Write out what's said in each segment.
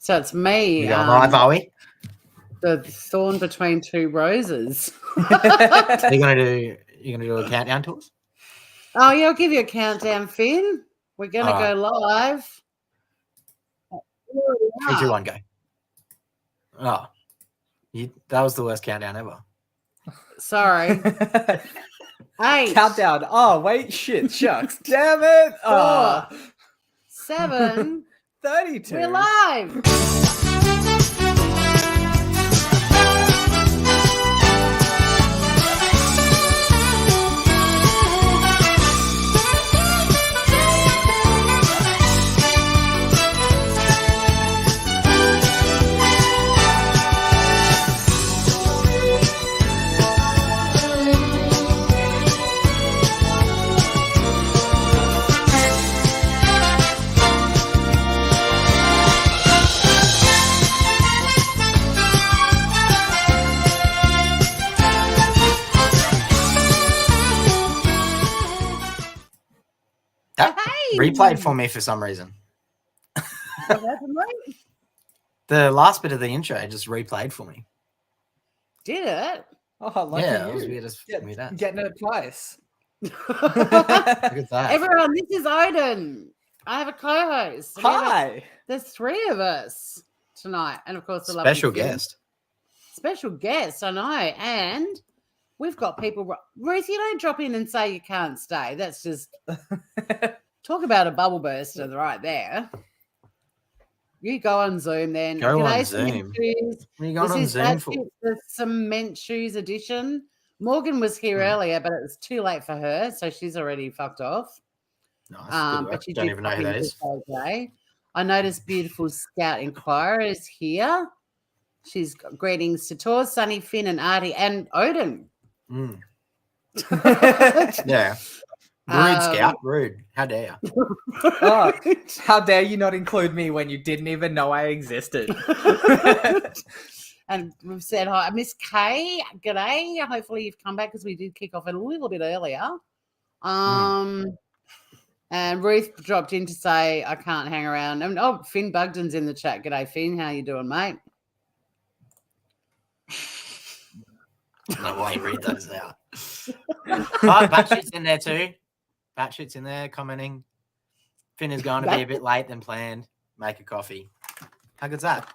So it's me. You going live, are we? The thorn between two roses. Are you gonna do a countdown to us? Oh yeah, I'll give you a countdown, Finn. We're gonna go live. 3, 2, 1, go. Oh, that was the worst countdown ever. Sorry. 8. Countdown. Oh, wait, shit, shucks. Damn it. 4, 7, 32. We're live. That replayed for me for some reason. What happened, mate? The last bit of the intro just replayed for me. Did it? Oh, lucky Yeah, you. it was weird as that. Getting it twice. Look at that. Everyone, this is Odin. I have a co-host. Hi. There's 3 of us tonight, and of course, the Special lovely Finn. guest. Special guest, I know, and we've got people. Ruth, you don't drop in and say you can't stay. That's just talk about a bubble burster right there. You go on Zoom then. Go G'day, on Cement Zoom. Shoes. What are you going on Zoom for? The Cement Shoes edition. Morgan was here earlier, but it was too late for her, so she's already fucked off. Nice. But she Don't even know who that is. I noticed beautiful Scout Inquirer is here. She's got greetings to Tor, Sunny, Finn, and Artie, and Odin. Yeah. Rude, Scout. Rude. How dare you? Oh, how dare you not include me when you didn't even know I existed? And we've said hi. Miss Kay, g'day. Hopefully you've come back because we did kick off a little bit earlier. And Ruth dropped in to say, I can't hang around. And Finn Bugden's in the chat. G'day, Finn. How you doing, mate? No way, read those out. Batshit's in there too. Batshit's in there commenting. Finn is going to be a bit late than planned. Make a coffee. How good's that?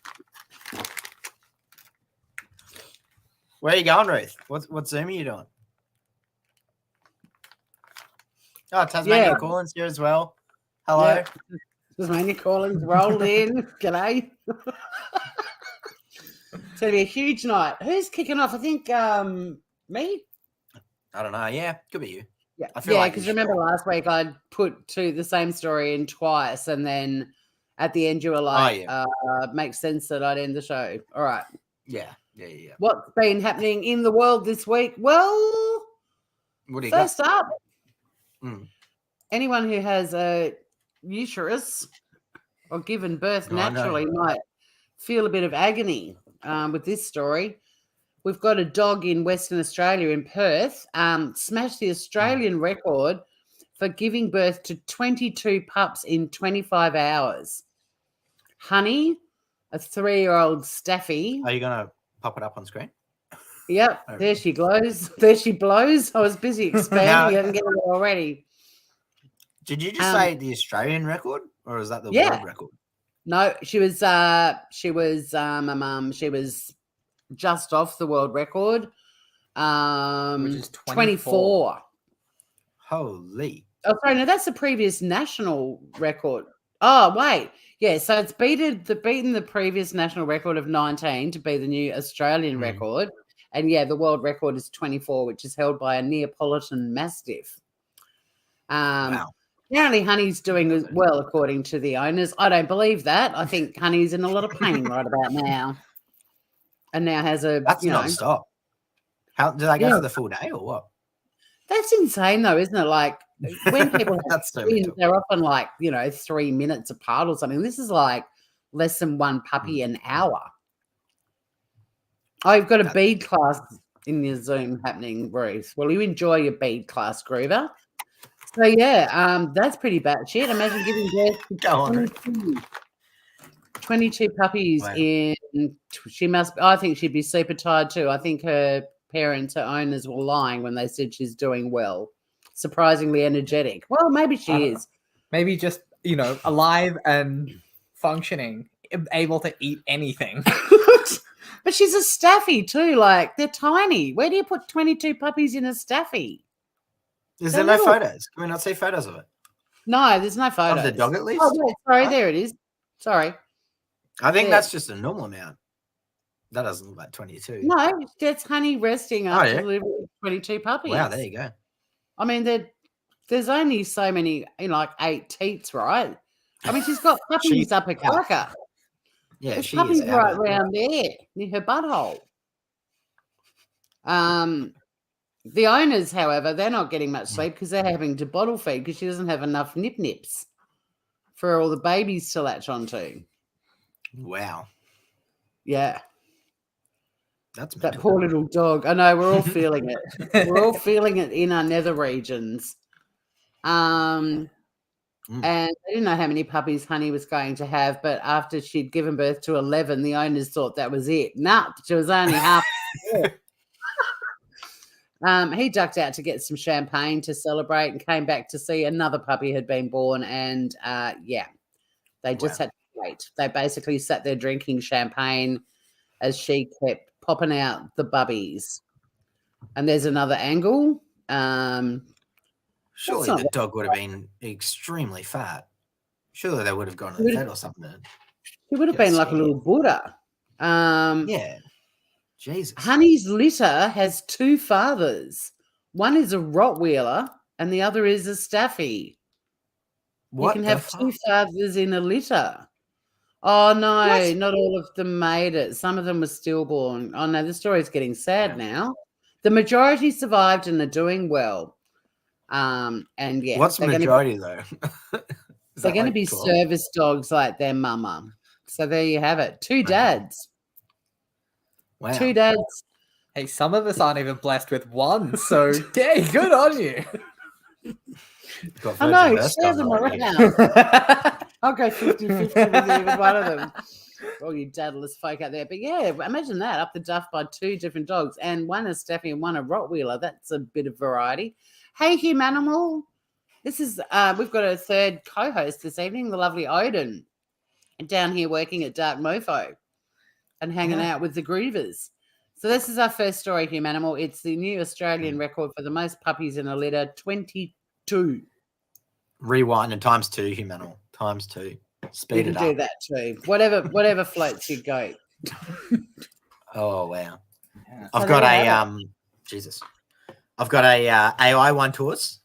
Where are you going, Ruth? What Zoom are you doing? Oh, Tasmania Callins here as well. Hello. Yeah. Tasmania Callins rolled in. G'day. It's going to be a huge night. Who's kicking off? I think me? I don't know. Yeah, could be you. Yeah, I feel like because remember last week I put the same story in twice, and then at the end you were like, makes sense that I'd end the show. All right. Yeah. What's been happening in the world this week? Well, what do you first got? up, anyone who has a uterus or given birth naturally might feel a bit of agony with this story. We've got a dog in Western Australia in Perth smashed the Australian record for giving birth to 22 pups in 25 hours. Honey, a 3-year-old staffy. Are you going to pop it up on screen? Yep, there she glows. There she blows. I was busy expanding. You haven't getting it already. Did you just say the Australian record, or is that the world record? No, she was just off the world record. Which is 24. Holy. Oh, sorry, no, that's the previous national record. Oh, wait. Yeah, so it's beaten the previous national record of 19 to be the new Australian record. And the world record is 24, which is held by a Neapolitan Mastiff. Wow. Apparently Honey's doing well, according to the owners. I don't believe that. I think Honey's in a lot of pain right about now. And now has a... That's non-stop. How did I go for the full day or what? That's insane, though, isn't it? Like, when people have so twins, they're often like, 3 minutes apart or something. This is like less than one puppy an hour. Oh, you've got a bead class in your Zoom happening, Ruth. Well, you enjoy your bead class, Groover. So, that's pretty bad shit. Imagine giving birth to Go on. 22 puppies Wow. I think she'd be super tired too. I think her owners were lying when they said she's doing well. Surprisingly energetic. Well, maybe she is. Maybe just, alive and functioning, able to eat anything. But she's a staffy too. Like, they're tiny. Where do you put 22 puppies in a staffy? Is there no photos? Can we not see photos of it? No, there's no photos. Of the dog, at least? Oh, yeah, sorry, there it is. Sorry. I think that's just a normal amount. That doesn't look like 22. No, that's Honey resting after delivering 22 puppies. Wow, there you go. I mean, there's only so many, 8 teats, right? I mean, she's got puppies up her cracker. Yeah, there's puppies right around there near her butthole. The owners, however, they're not getting much sleep because they're having to bottle feed because she doesn't have enough nips for all the babies to latch onto. Wow. Yeah. That's that poor little dog. I know, we're all feeling it. We're all feeling it in our nether regions. And they didn't know how many puppies Honey was going to have, but after she'd given birth to 11, the owners thought that was it. Nah, she was only half. He ducked out to get some champagne to celebrate and came back to see another puppy had been born. And they just had to wait. They basically sat there drinking champagne as she kept popping out the bubbies. And there's another angle. Surely the dog would have been extremely fat. Surely they would have gone to the vet or something. He would have been like a little Buddha. Yeah. Jesus. Honey's litter has 2 fathers. One is a Rottweiler and the other is a Staffy. You can have 2 fathers in a litter. Oh, no, not all of them made it. Some of them were stillborn. Oh, no, the story's getting sad now. The majority survived and are doing well. What's the majority, though? They're going to be service dogs like their mama. So there you have it. 2 dads. Wow. 2 dads. Hey, some of us aren't even blessed with one, so hey, good on you. I know, share them around. I'll go 50-50 with even one of them. All you dadless folk out there. But yeah, imagine that, up the duff by 2 different dogs, and one a Staffy and one a Rottweiler. That's a bit of variety. Hey, Humanimal. This is we've got a third co-host this evening, the lovely Odin, down here working at Dark Mofo and hanging out with the Grievers. So this is our first story, Humanimal. It's the new Australian record for the most puppies in a litter, 22. Rewind and times 2, Humanimal. Times 2. Speed it up. You can do that too. Whatever floats your goat. Oh, wow. I've got a Jesus. I've got a AI one to us.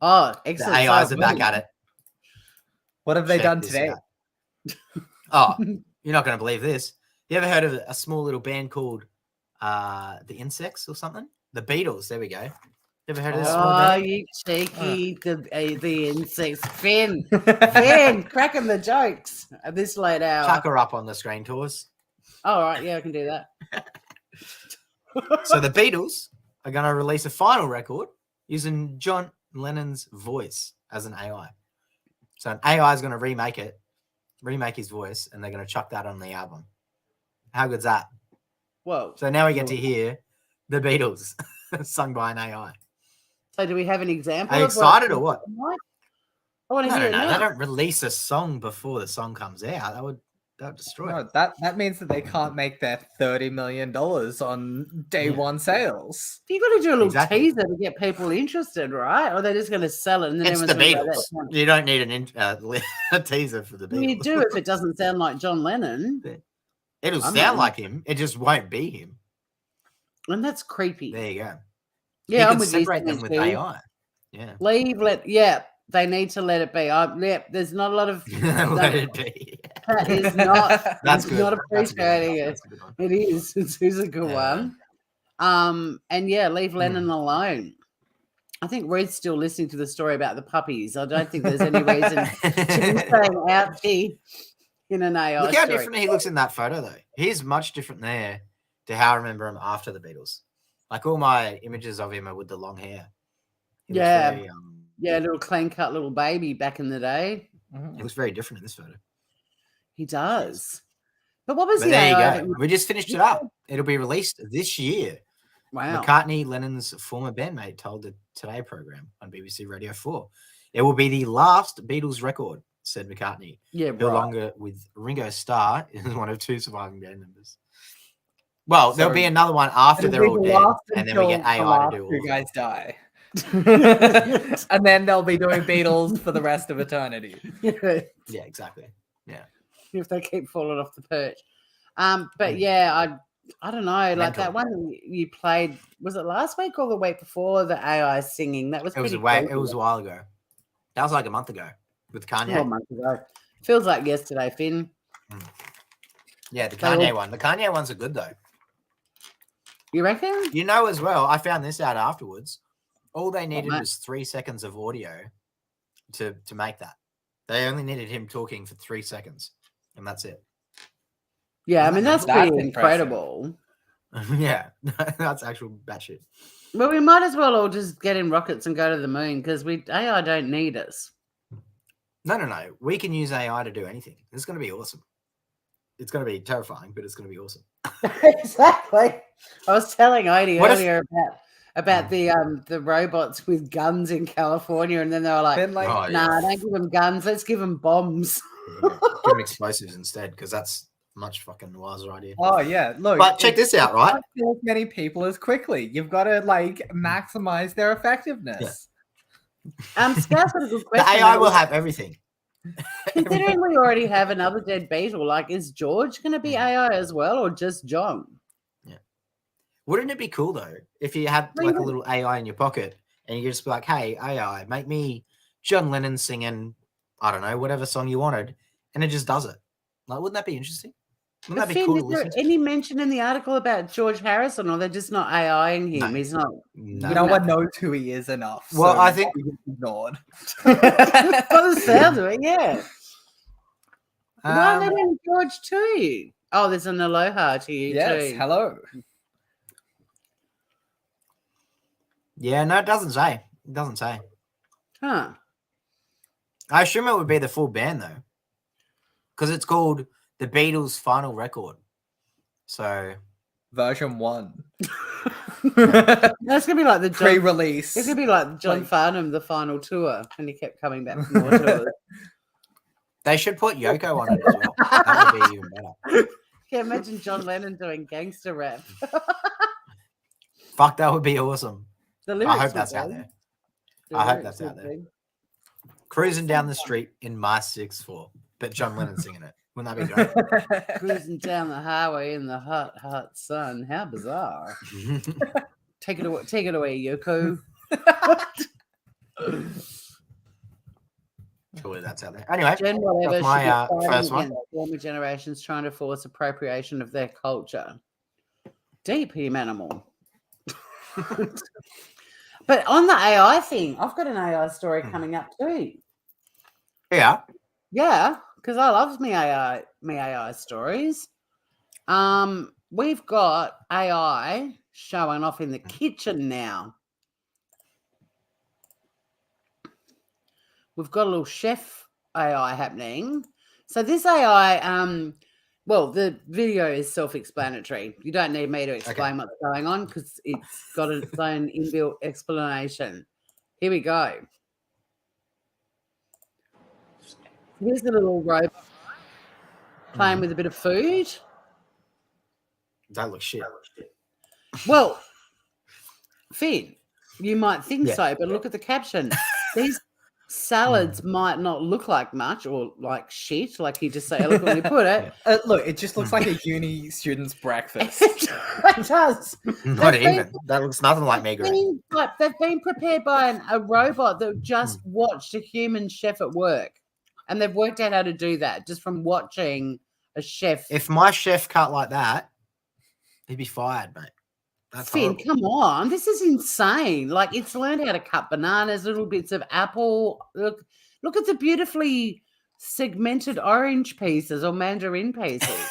Oh, excellent. The AIs are back at it. What have they done today? Oh, you're not going to believe this. You ever heard of a small little band called the Insects or something? The Beatles. There we go. You ever heard of this small band? Oh, you cheeky, the Insects. Finn, cracking the jokes at this late hour. Chuck her up on the screen to us. All right, yeah, I can do that. So the Beatles are going to release a final record using John Lennon's voice as an AI. So an AI is going to remake his voice, and they're going to chuck that on the album. How good's that? Whoa. So now we get to hear the Beatles sung by an AI. So do we have an example? Are you excited or what? I want to hear it now. They don't release a song before the song comes out. That would destroy it. That means that they can't make their $30 million on day one sales. You got to do a little teaser to get people interested, right? Or they're just going to sell it and then it's the Beatles. You don't need a teaser for the Beatles. You do if it doesn't sound like John Lennon. It'll sound like him. It just won't be him. And that's creepy. There you go. Yeah, I'm with separate them with AI. Yeah. They need to let it be. There's not a lot of let it be. That is not. That's good. Not appreciating it. It is. It is a good one. And yeah, leave Lennon alone. I think Red's still listening to the story about the puppies. I don't think there's any reason to be saying ouchie in an AI Look how story. different he looks in that photo, though. He's much different there to how I remember him after the Beatles. Like all my images of him are with the long hair. Little clean cut little baby back in the day. He looks very different in this photo. He does. But what was But the there AI? you go. We just finished it up. It'll be released this year. Wow. McCartney, Lennon's former bandmate, told the Today program on BBC Radio 4. It will be the last Beatles record, said McCartney. Yeah, No right. longer with Ringo Starr is one of 2 surviving band members. Well, there'll be another one after they're all dead, and then we get AI to do all you of guys them. die. And then they'll be doing Beatles for the rest of eternity. Yeah, exactly. Yeah. If they keep falling off the perch. But yeah, I don't know. Like Mental. that one you played, was it last week or the week before, the AI singing? That was It was pretty a creepy. it was a while ago. That was like a month ago with Kanye. A month ago. Feels like yesterday, Finn. Yeah, the They Kanye all- one. The Kanye ones are good though. You reckon? You know as well, I found this out afterwards. All they needed mate? was 3 seconds of audio to make that. They only needed him talking for 3 seconds, and that's it. Yeah, I mean that's That's pretty impressive. incredible. Yeah, that's actual batshit. Well, we might as well all just get in rockets and go to the moon because AI don't need us. No. We can use AI to do anything. It's going to be awesome. It's going to be terrifying, but it's going to be awesome. Exactly. I was telling Odie What if- earlier about the robots with guns in California, and then they were like, Then like, Oh, "Nah, yeah. don't give them guns. Let's give them bombs." Give them explosives instead, because that's a much fucking wiser idea. oh yeah, look. But check this out, right? Not kill as many people as quickly. You've got to like maximize their effectiveness. Scout's got a good The question. AI will have everything. Considering we already have another dead beetle, like, is George going to be AI as well, or just John? Wouldn't it be cool though if you had like a little AI in your pocket and you just be like, "Hey AI, make me John Lennon singing, I don't know, whatever song you wanted," and it just does it. Like, wouldn't that be interesting? Wouldn't that be Finn, cool to is there listen to? any mention in the article about George Harrison, or they're just not AIing him? No. He's not. No. No one knows who he is enough. Well, so I think- he gets ignored. By the sound of it, yeah. Why are they doing George too? Oh, there's an aloha to you Yes, too. hello. Yeah, no, it doesn't say. It doesn't say. Huh. I assume it would be the full band though, because it's called the Beatles' final record. So Version 1. That's gonna be like the John. Pre-release. It's gonna be like John Like- Farnham, the final tour, and he kept coming back for more tours. they should put Yoko on it as well. That would be even better. Yeah, imagine John Lennon doing gangster rap. Fuck, that would be awesome. The I lyrics hope that's would out be. there. The I hope lyrics that's out would there. be. Cruising down the street in my 6'4", but John Lennon singing it. Wouldn't that be great? Cruising down the highway in the hot, hot sun. How bizarre! Take it away, Yoko. Surely that's out there. Anyway, Gen whatever that's my, should be fighting first one. against former generations trying to force appropriation of their culture. Deep, him animal. But on the AI thing, I've got an AI story coming up too. yeah. Yeah, because I love me AI stories. We've got AI showing off in the kitchen now. We've got a little chef AI happening. So this AI, well, the video is self-explanatory. You don't need me to explain what's going on because it's got its own inbuilt explanation. Here we go. Here's the little robot playing with a bit of food. That looks shit. Well, Finn, you might think Yeah. so, but look at the caption. These salads might not look like much or like shit, like you just so eloquently put it. Look, it just looks like a uni student's breakfast. It does. Not They've even. That looks nothing like me, Greg. They've been prepared by a robot that just watched a human chef at work. And they've worked out how to do that just from watching a chef. If my chef cut like that, he'd be fired, mate. That's Finn, horrible. come on. This is insane. Like, it's learned how to cut bananas, little bits of apple. Look at the beautifully segmented orange pieces or mandarin pieces.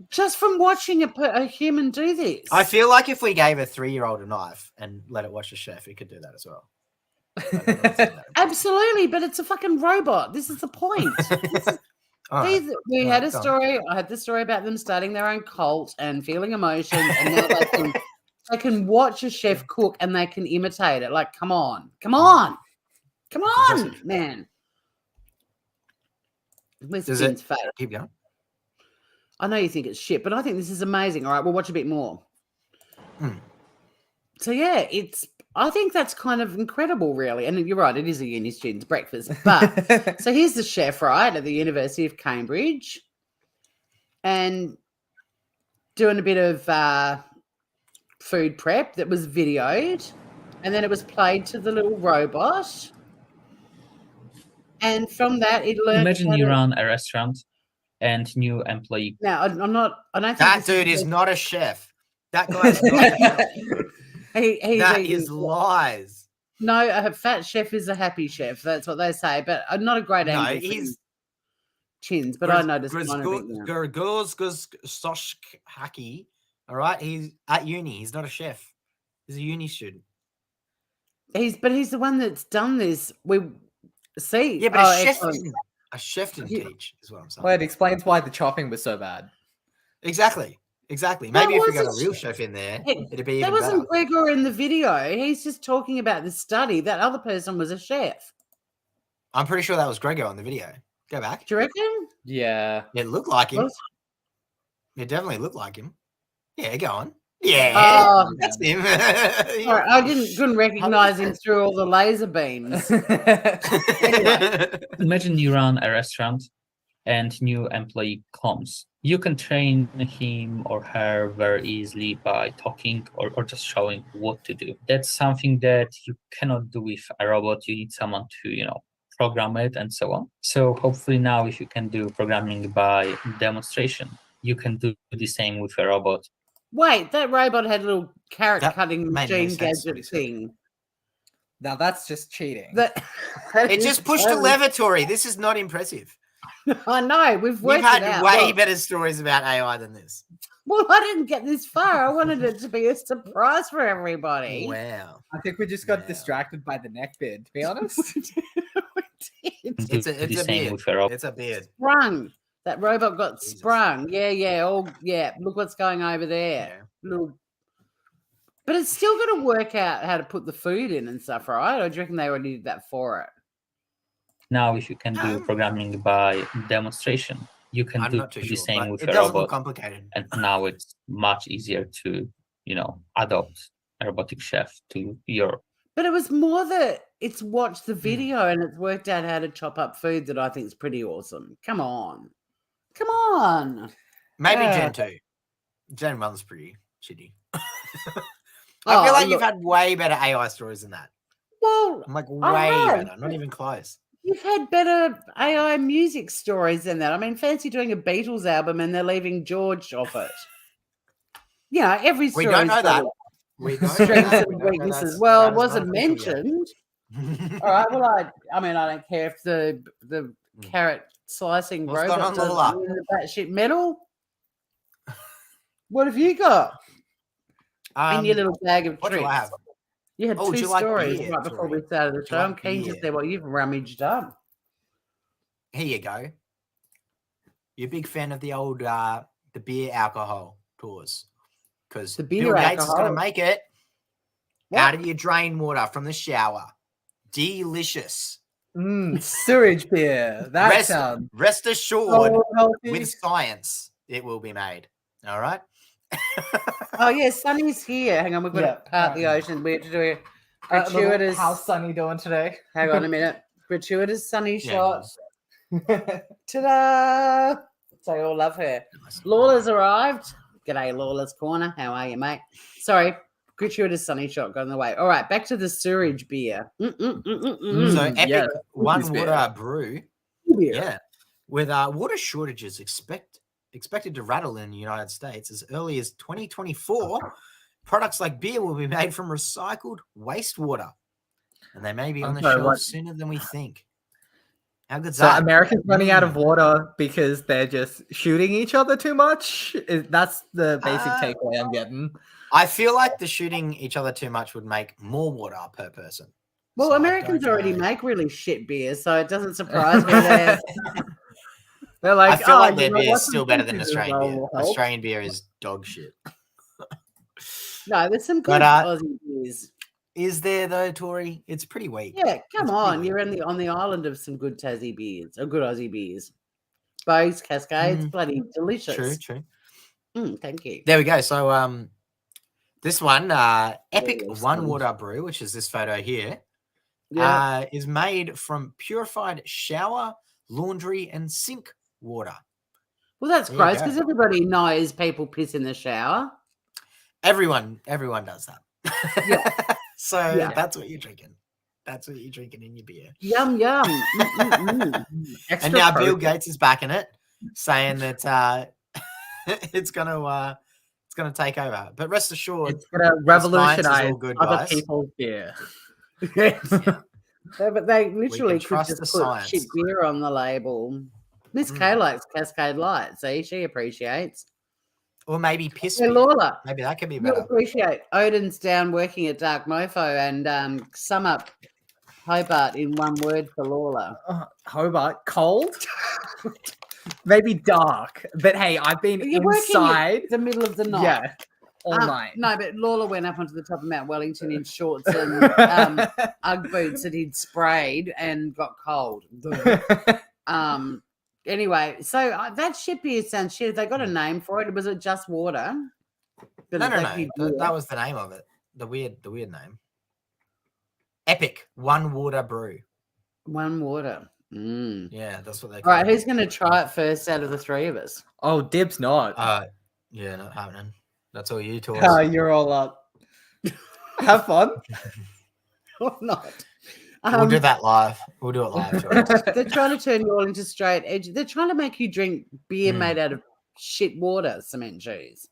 Just from watching a human do this. I feel like if we gave a 3-year-old a knife and let it watch a chef, it could do that as well. Absolutely, but it's a fucking robot. This is the point. All right. We All had right, a go on. story. I had the story about them starting their own cult and feeling emotions, and now they can watch a chef cook and they can imitate it. Like, come on, impressive. man. This Does Finn's it fat. keep going? I know you think it's shit, but I think this is amazing. All right, we'll watch a bit more. So yeah, I think that's kind of incredible, really. And you're right, it is a uni student's breakfast. But so here's the chef, right, at the University of Cambridge, and doing a bit of food prep that was videoed, and then it was played to the little robot. And from that, it learned. Imagine you run a restaurant and new employee. Now, I'm not. I don't think That dude is not a chef. That guy's not a chef. That is lies. No, a fat chef is a happy chef. That's what they say. But not a great angle. No, he's chins. But I noticed Haki. All right, he's at uni. He's not a chef. He's a uni student. He's the one that's done this. We see. Yeah, but a chef didn't teach, is what I'm saying. Well, it explains why the chopping was so bad. Exactly. Maybe if we got a real chef in there, it'd be even That wasn't better. Gregor in the video. He's just talking about the study. That other person was a chef. I'm pretty sure that was Gregor on the video. Go back. Do you reckon? Yeah. It looked like him. What? It definitely looked like him. Yeah, go on. Yeah, Oh, that's him. Sorry, I couldn't recognize him through all the laser beams. Imagine you run a restaurant and new employee comes. You can train him or her very easily by talking or just showing what to do. That's something that you cannot do with a robot. You need someone to, program it and so on. So hopefully now if you can do programming by demonstration, you can do the same with a robot. Wait, that robot had a little carrot cutting made no machine sense what he gadget said. thing. Now that's just cheating. It just pushed a lever, Tori. This is not impressive. I know. We've worked We've had it out. way Look, better stories about AI than this. well, I didn't get this far. I wanted it to be a surprise for everybody. Wow. I think we just got distracted by the neck beard, to be honest. It's a the same beard. with a robot. It's a beard. Sprung. That robot got Jesus. sprung. Yeah. Look what's going over there. Little. But it's still got to work out how to put the food in and stuff, right? Or do you reckon they already did that for it? Now if you can do programming by demonstration, you can I'm do not too the sure, same but with it a doesn't look robot. complicated. And now it's much easier to, adopt a robotic chef to your. But it was more that it's watched the video and it's worked out how to chop up food that I think is pretty awesome. Come on. Maybe Yeah. Gen 2. Gen 1's pretty shitty. I feel like you've had way better AI stories than that. Well, I'm like I way have. better. Not even close. you've had better AI music stories than that. I mean, fancy doing a Beatles album and they're leaving George off it. Every We story. don't know that. We don't know Strengths that. We and don't know weaknesses. that. Well, That it is wasn't not official yet. mentioned. All right. Well, I don't care if the carrot slicing What's going robot on, Lola? does the batshit metal. What have you got in your little bag of what tricks? do I have? You had Oh, do two you like stories beer, right before Tori? we started the Do show. you I'm like keen to beer? see what you've rummaged up. Here you go. You're a big fan of the old the beer alcohol tours because The beer Bill Gates is going to alcohol? make it What? out of your drain water from the shower. Delicious. Sewage beer. That sounds Rest assured, Oh, healthy. with science, it will be made. All right. Oh yeah, Sunny's here. Hang on, we've got Yeah, to part the alright. ocean. We have to do a little- gratuitous. How's Sunny doing today? Hang on a minute. Gratuitous Sunny Yeah, shot. Ta-da! So you all love her. Lawla's arrived. G'day, Lawla's corner. How are you, mate? Sorry, gratuitous Sunny shot got in the way. All right, back to the sewage beer. So Mm, epic yeah, one this beer. water brew. Beer. Yeah. With water shortages expected to rattle in the United States as early as 2024, products like beer will be made from recycled wastewater. And they may be on the sorry, shelves what? sooner than we think. How good's So that? Americans running out of water because they're just shooting each other too much? That's the basic takeaway I'm getting. I feel like the shooting each other too much would make more water per person. Well, So I Americans don't already know. make really shit beer, so it doesn't surprise me that They're I like, feel like you their know beer what, is still some better than pizzas as Australian well beer. will help. Australian beer is dog shit. No, there's some But, good Aussie beers. Is there though, Tori? It's pretty weak. Yeah, come It's on. pretty You're on the island of some good Tassie beers or good Aussie beers. Bows, Cascades, bloody delicious. True. Thank you. There we go. So this one, Epic Yes, One Water Brew, which is this photo here, Yeah. is made from purified shower, laundry, and sink water. Well, that's There you gross go. because everybody knows people piss in the shower. Everyone does that. Yeah. So Yeah. that's what you're drinking. That's what you're drinking in your beer. Yum yum. Extra And now Bill protein. Gates is backing it, saying that it's gonna take over. But rest assured, It's gonna science is revolutionize all good, other guys. people's beer. But they literally could trust just the put science. shit beer on the label. Miss K likes Cascade Light. See, she appreciates. or maybe piss Hey, beer. Laura, Maybe that could be you better. appreciate Odin's down working at Dark Mofo and sum up Hobart in one word for Lawler. Hobart, cold, maybe dark, but hey, I've been You're working inside. at the middle of the night. Yeah, all night. No, but Lawler went up onto the top of Mount Wellington in shorts and Ugg boots that he'd sprayed and got cold. Anyway, so that shit beer sounds shit. Have they got a name for it? Was it just water? No. That was the name of it. The weird name. Epic One Water Brew. One water. Yeah, that's what they All call right, it. who's going to try it first out of the three of us? Oh, Dib's not. Yeah, not happening. That's all you, Tori. You're all up. Have fun. Or not? We'll do that live. We'll do it live. Tori. They're trying to turn you all into straight edge. They're trying to make you drink beer made out of shit water, cement shoes.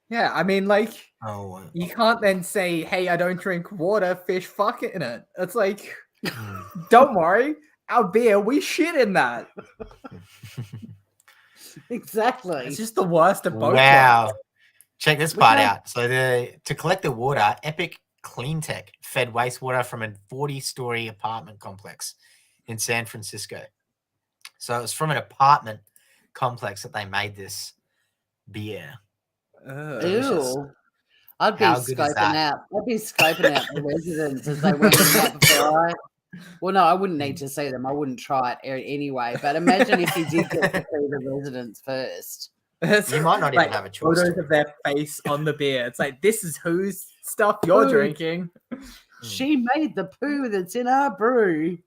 Yeah, I mean, like, Oh, you can't then say, "Hey, I don't drink water, fish fuck in it." It's like, don't worry, our beer, we shit in that. Exactly. It's just the worst of both. wow. Check this part Okay. out. So to collect the water, Epic Cleantech fed wastewater from a 40-story apartment complex in San Francisco. So it was from an apartment complex that they made this beer. Delicious. Ew. I'd be How good is scoping that? out. I'd be scoping out the residents as they went out before I. Well, no, I wouldn't need to see them. I wouldn't try it anyway. But imagine if you did get to see the residents first. You might not even have a choice. Photos of their face on the beer. It's like, this is whose stuff you're Poo. drinking. She made the poo that's in our brew.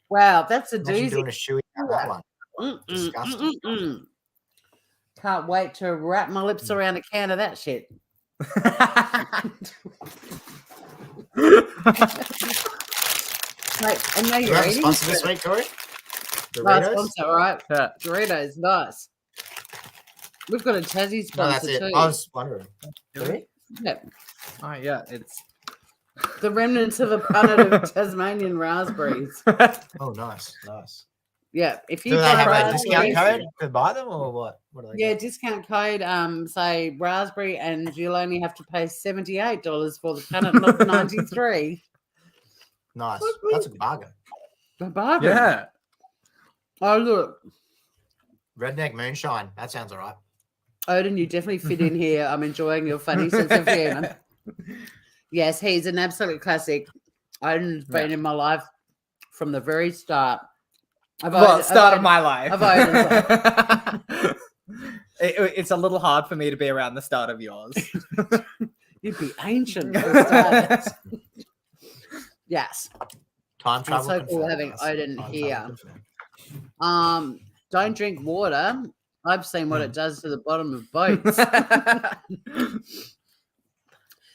Wow, that's a Imagine doozy. doing a shoey on that one. Disgusting. Can't wait to wrap my lips around a can of that shit. Mate, and now Do you you're have a eating. sponsor this week, Tori? Nice Doritos? sponsor, all right. Yeah. Doritos, nice. We've got a Tassie No, that's sponsor it. too. I was wondering. Yeah. Oh, yeah, it's. The remnants of a punnet of Tasmanian raspberries. Oh, nice. Yeah, if you Do they buy have a raspberries, discount code to buy them, or what? What do they yeah, got? discount code, say raspberry, and you'll only have to pay $78 for the punnet, not 93. Nice. That's a bargain. A bargain. Yeah. Oh look, Redneck moonshine. That sounds all right. Odin, you definitely fit in here. I'm enjoying your funny sense of humor. Yes, he's an absolute classic. Odin's been in my life from the very start. Start of my life. of Odin's It's a little hard for me to be around the start of yours. You'd be ancient for starters. Yes. Time travel. so cool confirmed, having guys. Odin Time here. travel confirmed. Don't drink water. I've seen what it does to the bottom of boats.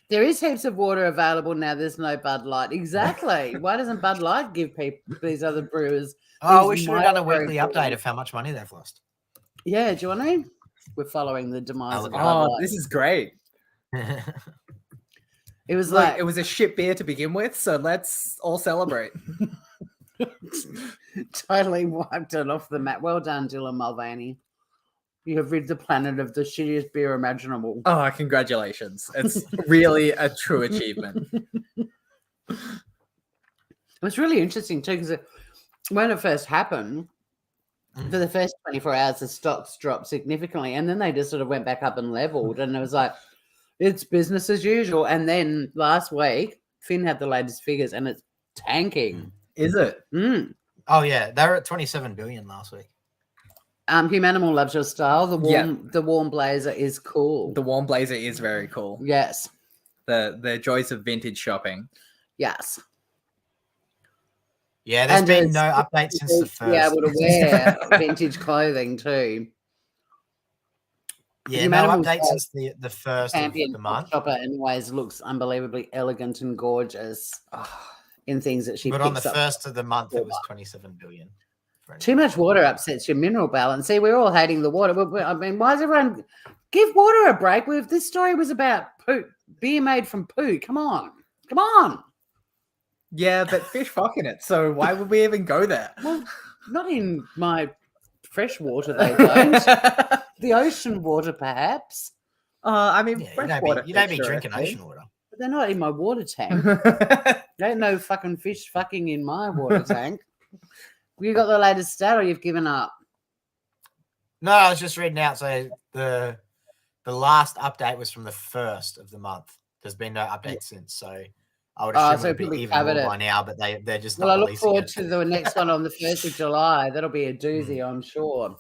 There is heaps of water available now. There's no Bud Light. Exactly. Why doesn't Bud Light give people these other brewers? Oh, we these should have done a mild weekly brews? update of how much money they've lost. Yeah, do you want to? We're following the demise of Bud Oh, Light. this is great. It was Look, like it was a shit beer to begin with, so let's all celebrate. totally wiped it off the map. Well done, Dylan Mulvaney. You have rid the planet of the shittiest beer imaginable. Oh, congratulations. It's really a true achievement. It was really interesting too because when it first happened, for the first 24 hours, the stocks dropped significantly, and then they just sort of went back up and leveled, and it was like, it's business as usual. And then last week, Finn had the latest figures, and it's tanking. Is it? Oh yeah, they were at 27 billion last week. Humanimal loves your style. The warm blazer is cool. The warm blazer is very cool. Yes. The joys of vintage shopping. Yes. Yeah, there's been no update since the first. Be able to wear vintage clothing too. Yeah, no update since the first of the month. Shopper anyways looks unbelievably elegant and gorgeous in things that she But picks on the up. first of the month, it was 27 billion. Too much water upsets your mineral balance. See, we're all hating the water. I mean, why does everyone give water a break? This story was about poo, beer made from poo. Come on. Yeah, but fish fucking it. So why would we even go there? Well, not in my fresh water, they don't. The ocean water, perhaps. I mean, fresh water. You don't be drinking ocean water. But they're not in my water tank. There ain't no fucking fish fucking in my water tank. You got the latest stat, or you've given up? No, I was just reading out. So the last update was from the first of the month. There's been no update since. So I would assume it would be even more by now, but they're just not. Well, I look forward to the next one on the 1st of July. That'll be a doozy, I'm sure.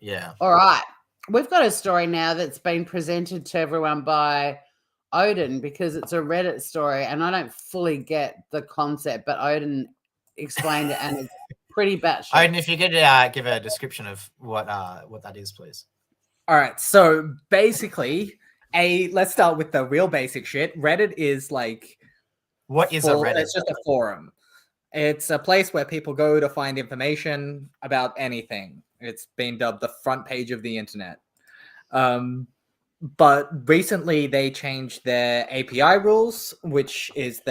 Yeah. All right. We've got a story now that's been presented to everyone by Odin because it's a Reddit story, and I don't fully get the concept, but Odin explained it, and it's pretty batshit. Odin, if you could give a description of what that is, please. All right. So basically, let's start with the real basic shit. Reddit is like... What is a Reddit? It's just a forum. It's a place where people go to find information about anything. It's been dubbed the front page of the internet. But recently they changed their API rules, which is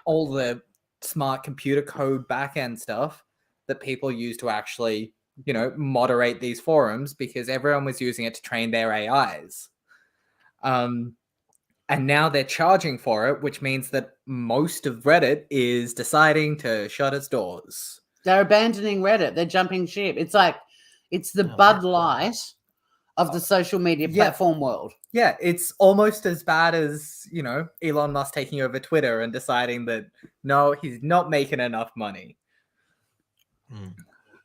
all the smart computer code backend stuff that people use to actually, moderate these forums, because everyone was using it to train their AIs. And now they're charging for it, which means that most of Reddit is deciding to shut its doors. They're abandoning Reddit. They're jumping ship. It's like, it's the Bud Light of the social media platform world. Yeah, it's almost as bad as, Elon Musk taking over Twitter and deciding that, no, he's not making enough money.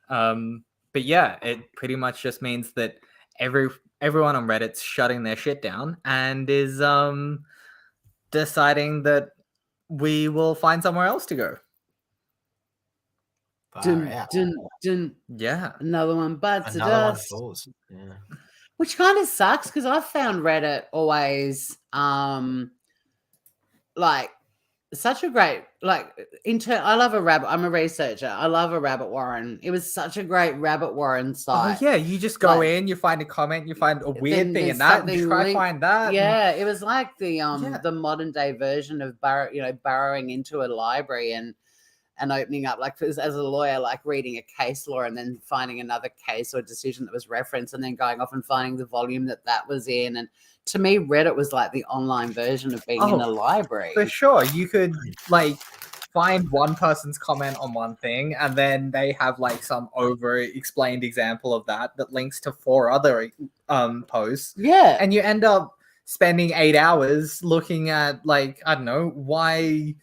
But yeah, it pretty much just means that everyone on Reddit's shutting their shit down and is deciding that we will find somewhere else to go. Yeah. Another one bites the dust. Yeah. Which kind of sucks because I found Reddit always like such a great I love a rabbit. I'm a researcher. I love a rabbit warren. It was such a great rabbit warren site. Oh yeah, you just go in, you find a comment, you find a weird thing in that, you try to find that. Yeah, it was like the modern day version of burrowing into a library and opening up, like as a lawyer, like reading a case law and then finding another case or decision that was referenced and then going off and finding the volume that was in. And to me, Reddit was like the online version of being in a library. For sure. You could find one person's comment on one thing and then they have some over explained example of that links to 4 other posts. Yeah. And you end up spending 8 hours looking at I don't know, why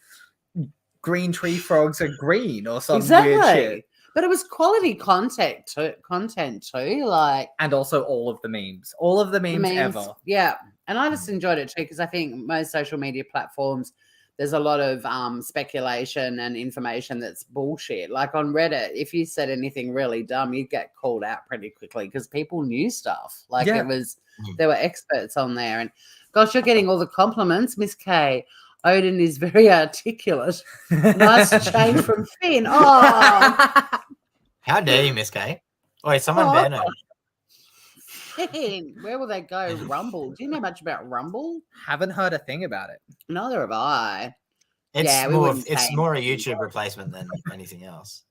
green tree frogs are green or some weird shit. But it was quality content too, and also all of the memes ever. Yeah, and I just enjoyed it too because I think most social media platforms, there's a lot of speculation and information that's bullshit. Like on Reddit, if you said anything really dumb, you'd get called out pretty quickly because people knew stuff. There were experts on there, and gosh, you're getting all the compliments, Miss K. Odin is very articulate. Nice change from Finn. Oh, how dare you, Miss K? Wait, someone ban her. Finn, where will they go? Rumble. Do you know much about Rumble? Haven't heard a thing about it. Neither have I. It's more a YouTube replacement than anything else.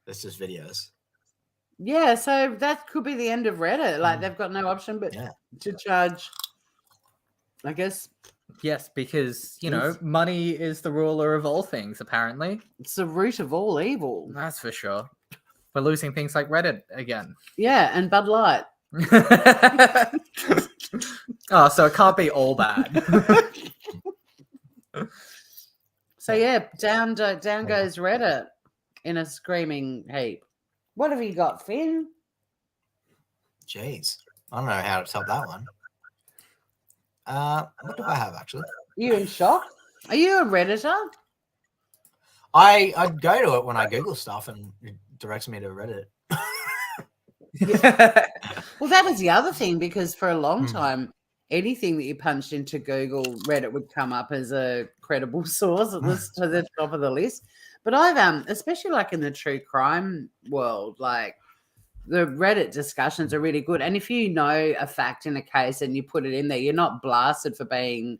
It's just videos. Yeah, so that could be the end of Reddit. They've got no option but to charge, I guess, Yes, because, money is the ruler of all things, apparently. It's the root of all evil. That's for sure. We're losing things like Reddit again. Yeah, and Bud Light. Oh, so it can't be all bad. So yeah, down goes Reddit in a screaming heap. What have you got, Finn? Jeez, I don't know how to top that one. What do I have actually? You in shock? Are you a Redditor? I go to it when I Google stuff and it directs me to Reddit. Well, that was the other thing, because for a long time, anything that you punched into Google, Reddit would come up as a credible source. It was to the top of the list. But I've especially like in the true crime world, like the Reddit discussions are really good. And if you know a fact in a case and you put it in there, you're not blasted for being,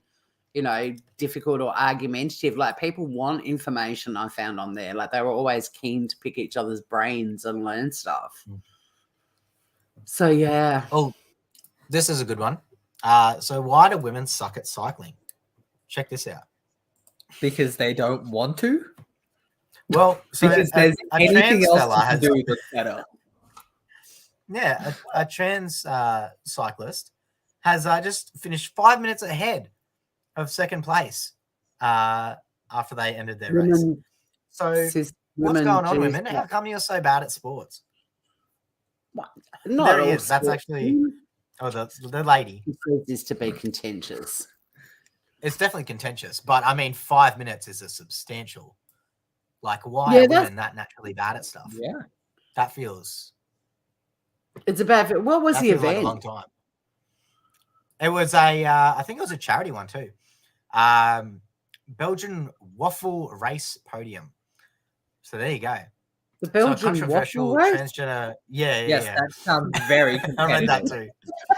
difficult or argumentative. Like, people want information, I found on there. Like, they were always keen to pick each other's brains and learn stuff. So, yeah. Oh, this is a good one. So why do women suck at cycling? Check this out. Because they don't want to? Well, so because there's anything else to do that's better. Yeah, a trans cyclist has just finished 5 minutes ahead of second place after they ended their race. So what's going on, women? How come you're so bad at sports? There he is. That's actually the lady. He says this to be contentious. It's definitely contentious, but I mean, 5 minutes is a substantial. Like, why are women that naturally bad at stuff? Yeah, that feels. It's about what was the event? Like a long time. It was I think it was a charity one too. Belgian waffle race podium. So there you go. The Belgian waffle race? Transgender. Yes, that sounds very competitive. I read that too.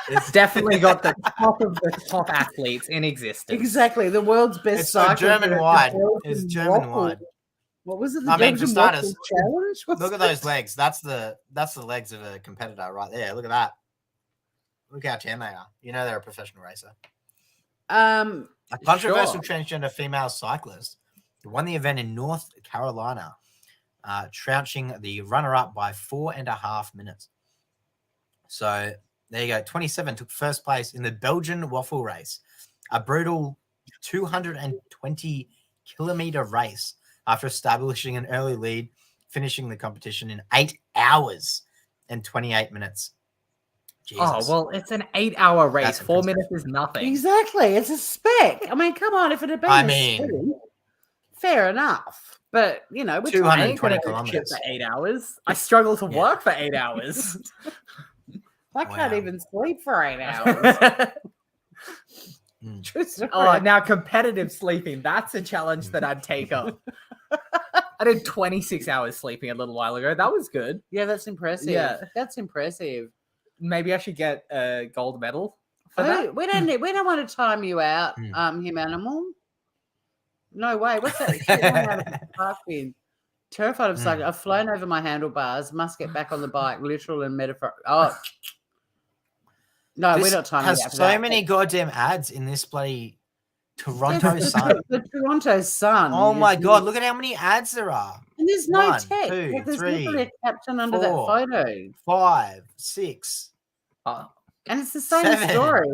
It's definitely got the top of the top athletes in existence. Exactly, the world's best. It's so German wide. It's German wide. What was it? I mean, for starters, look at those legs. That's the legs of a competitor right there. Look at that. Look how tan they are. You know they're a professional racer. A controversial transgender female cyclist who won the event in North Carolina, trouncing the runner-up by 4.5 minutes. So there you go. 27 took first place in the Belgian waffle race, a brutal 220-kilometer race. After establishing an early lead, finishing the competition in 8 hours and 28 minutes. Jesus. Oh, well, it's an 8-hour race. That's 4 minutes is nothing. Exactly. It's a spec. I mean, come on. If it had been sprint, fair enough. But, we're 220 kilometers for 8 hours. I struggle to work for 8 hours. I can't even sleep for 8 hours. Oh, now competitive sleeping. That's a challenge that I'd take up. I did 26 hours sleeping a little while ago. That was good. Yeah, that's impressive. Yeah, that's impressive. Maybe I should get a gold medal for that. We don't want to time you out, him animal. No way. What's that? Terrified of cycling. I've flown over my handlebars. Must get back on the bike. Literal and metaphor. Oh. No, we're not timing out. Has so many goddamn ads in this bloody Toronto Sun. The Toronto Sun. Oh my God, look at how many ads there are. And there's no text. There's literally a caption under that photo. 5, 6. And it's the same story.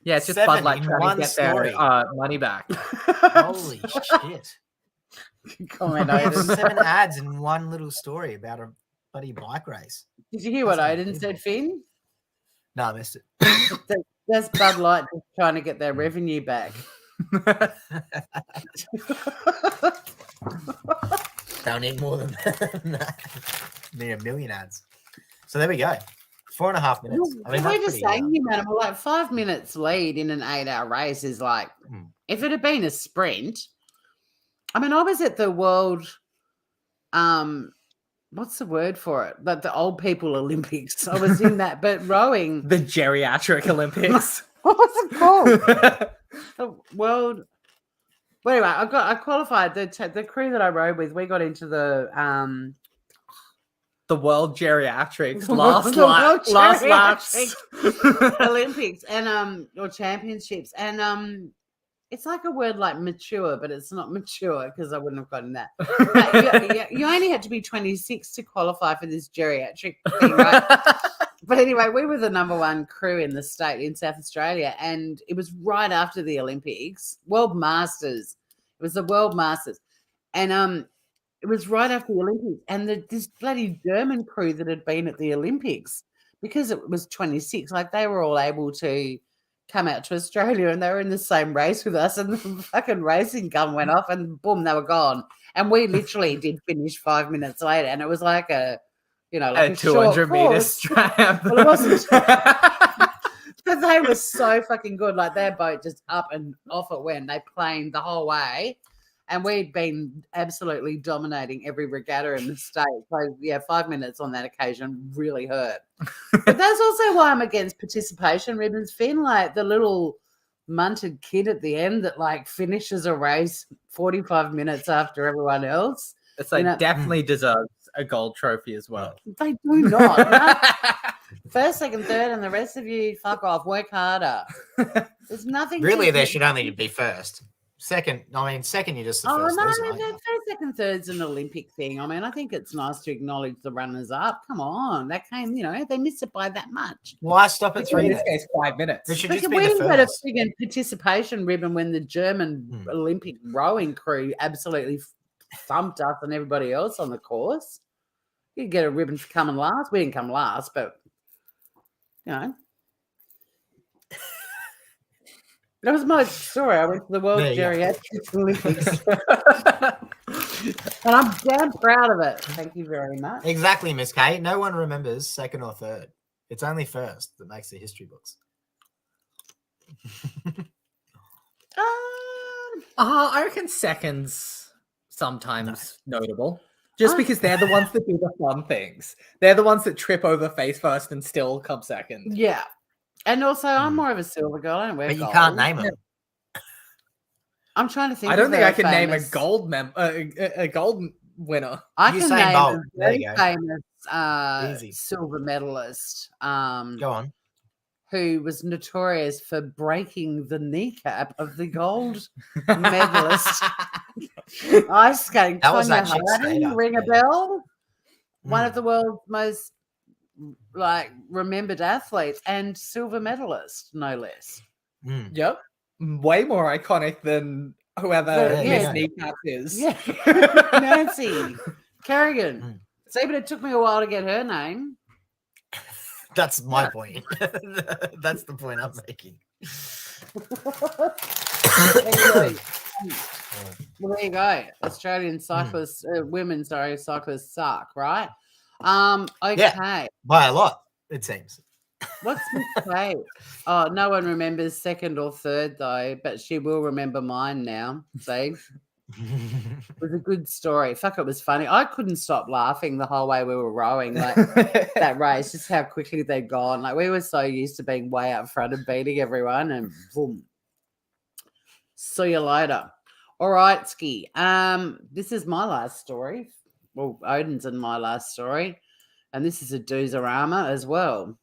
Yeah, it's just Bud Light trying to get their money back. Holy shit. I have 7 ads in one little story about a bloody bike race. Did you hear what Odin said, Finn? No, I missed it. That's Bud Light just trying to get their revenue back. They'll need more than that. Need 1 million ads. So there we go. 4.5 minutes. I mean, we're just saying, animal, like 5 minutes lead in an 8-hour race is like, if it had been a sprint. I mean, I was at the World, what's the word for it? Like the old people Olympics. I was in that, but rowing. The geriatric Olympics. What's it called? The World. Well, anyway, I qualified. The crew that I rowed with, we got into the World Geriatrics last laps Olympics and or championships, and It's like a word like mature, but it's not mature because I wouldn't have gotten that. But you only had to be 26 to qualify for this geriatric thing, right? But anyway, we were the #1 crew in the state in South Australia, and it was right after the Olympics, World Masters. It was the World Masters, and it was right after the Olympics, and this bloody German crew that had been at the Olympics, because it was 26, like they were all able to come out to Australia, and they were in the same race with us, and the fucking racing gun went off, and boom, they were gone. And we literally did finish 5 minutes later, and it was like a 200-meter strap. Well, it wasn't. But they were so fucking good. Like their boat just up and off it went. They planed the whole way. And we'd been absolutely dominating every regatta in the state. So, yeah, 5 minutes on that occasion really hurt. But that's also why I'm against participation ribbons, Finn. Like the little munted kid at the end that, like, finishes a race 45 minutes after everyone else. It's like definitely deserves a gold trophy as well. They do not. No. First, second, third, and the rest of you, fuck off. Work harder. There's nothing. Really, there should only be first. Second, you're just the first. No, first, second, third's an Olympic thing. I mean, I think it's nice to acknowledge the runners up. Come on, that came. They missed it by that much. Why stop at 3? In this case, 5 minutes. It should Because just we be the didn't get a first. friggin' participation ribbon when the German Olympic rowing crew absolutely thumped us and everybody else on the course. You get a ribbon for coming last. We didn't come last, but that was my story. I went to the World Geriatric Olympics. And I'm damn proud of it. Thank you very much. Exactly, Miss Kay. No one remembers second or third. It's only first that makes the history books. I reckon seconds sometimes notable. Just because they're the ones that do the fun things. They're the ones that trip over face first and still come second. Yeah. And also, I'm more of a silver girl. I don't wear But gold. you can't name them. I'm trying to think. I don't think I can name famous... a gold winner. I can name Bolt. a very famous silver medalist. Go on. Who was notorious for breaking the kneecap of the gold medalist ice skating. That was Tonya actually Harding, ring a bell. One of the world's most remembered athletes and silver medalist, no less. Yep. Way more iconic than whoever his kneecap is. Yeah. Nancy Kerrigan. See, but it took me a while to get her name. That's my point. That's the point I'm making. Anyway, well, there you go. Australian cyclists, cyclists suck, right? Okay. Yeah, by a lot, it seems. What's Miss Kate? Oh, no one remembers second or third though, but she will remember mine now. See? It was a good story. Fuck, it was funny. I couldn't stop laughing the whole way we were rowing, like that race, just how quickly they'd gone. Like we were so used to being way up front and beating everyone, and boom. See you later. All right, Ski. This is my last story. Well, Odin's and my last story, and this is a doozerama as well.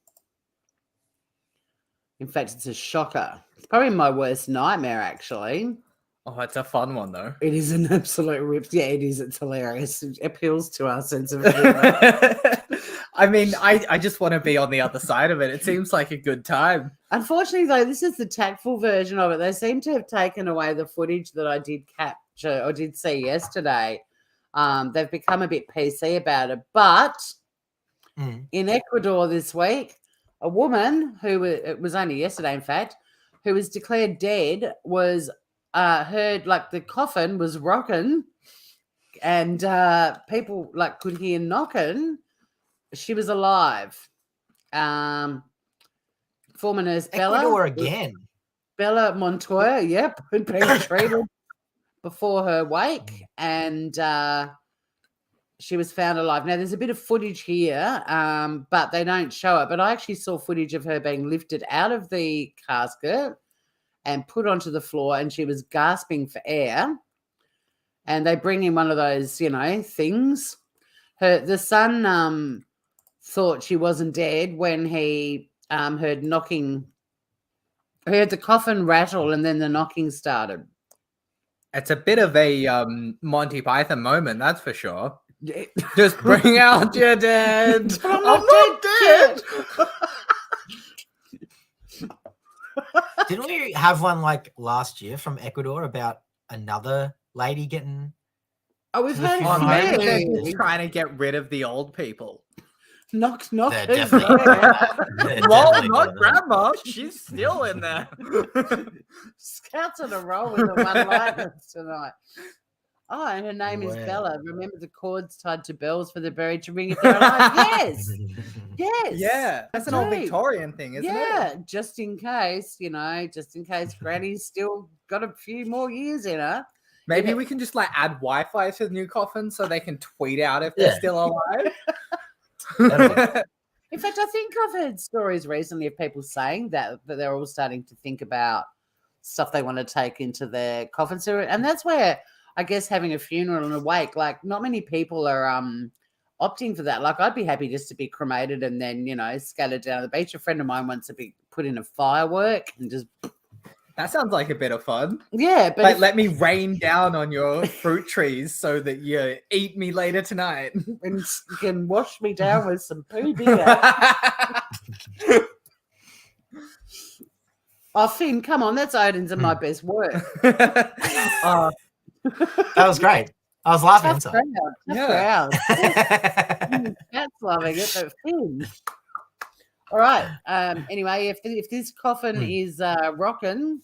In fact, it's a shocker. It's probably my worst nightmare, actually. Oh, it's a fun one, though. It is an absolute rip. Yeah, it is. It's hilarious. It appeals to our sense of humor. I mean, I just want to be on the other side of it. It seems like a good time. Unfortunately, though, this is the tactful version of it. They seem to have taken away the footage that I did capture or did see yesterday. They've become a bit PC about it. But in Ecuador this week, a woman who, it was only yesterday, in fact, who was declared dead was heard, like the coffin was rocking and people like could hear knocking. She was alive. Former nurse Ecuador again. Bella Montoya, yep, had been treated before her wake, and she was found alive. Now, there's a bit of footage here, but they don't show it. But I actually saw footage of her being lifted out of the casket and put onto the floor, and she was gasping for air. And they bring in one of those, things. The son thought she wasn't dead when he heard knocking I heard the coffin rattle and then the knocking started. It's a bit of a Monty Python moment, that's for sure. Just bring out your dead. I'm not dead. Didn't we have one like last year from Ecuador about another lady getting? Oh, we've The heard funeral from home. Maybe they're you. just trying to get rid of the old people. Knock. They're who's definitely there? doing that. They're Well, definitely not doing that. grandma. She's still in there. Scouts on a roll with the one-liners tonight. Oh, and her name is Wow. Bella. Remember the cords tied to bells for the buried to ring if they're alive? Yes. Yes. Yeah, that's an I old do. Victorian thing, isn't it? Yeah, just in case, just in case Granny's still got a few more years in her. Maybe Yeah. we can just like add Wi-Fi to the new coffin so they can tweet out if they're Yeah. still alive. In fact, I think I've heard stories recently of people saying that they're all starting to think about stuff they want to take into their coffin. So, and that's where I guess having a funeral and a wake, like not many people are opting for that. Like I'd be happy just to be cremated and then, scattered down the beach. A friend of mine wants to be put in a firework and just That sounds like a bit of fun. yeah, but Like, if- let me rain down on your fruit trees so that you eat me later tonight. and you can wash me down with some poo beer. Oh, Finn, come on, that's Odin's and my best work. Uh, That was great. I was laughing Tough inside. crowd. Tough Yeah. crowd. Cat's loving it, but Finn. All right. Anyway, if this coffin is rocking,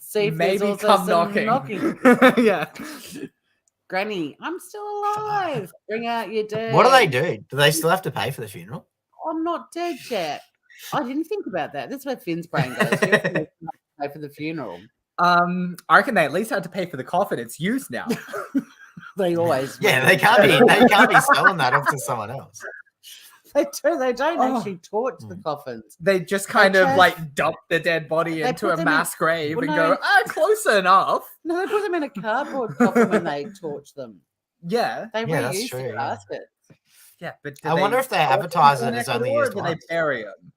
see if maybe there's also come some knocking. yeah. Granny, I'm still alive. Bring out your dead. What do they do? Do they still have to pay for the funeral? I'm not dead yet. I didn't think about that. That's where Finn's brain goes. You have to pay for the funeral. I reckon they at least had to pay for the coffin. It's used now. They always Yeah, they can't be selling that off to someone else. They do. They don't Oh. actually torch the coffins. They just kind of just- like dump the dead body They into put a them in- mass grave well, and no. go, close enough. No, they put them in a cardboard coffin when they torch them. Yeah. They Yeah, that's reuse true, the yeah. casket. Yeah, but do I wonder if they torture advertise them it in as only Ecuador, or used do they once. bury them?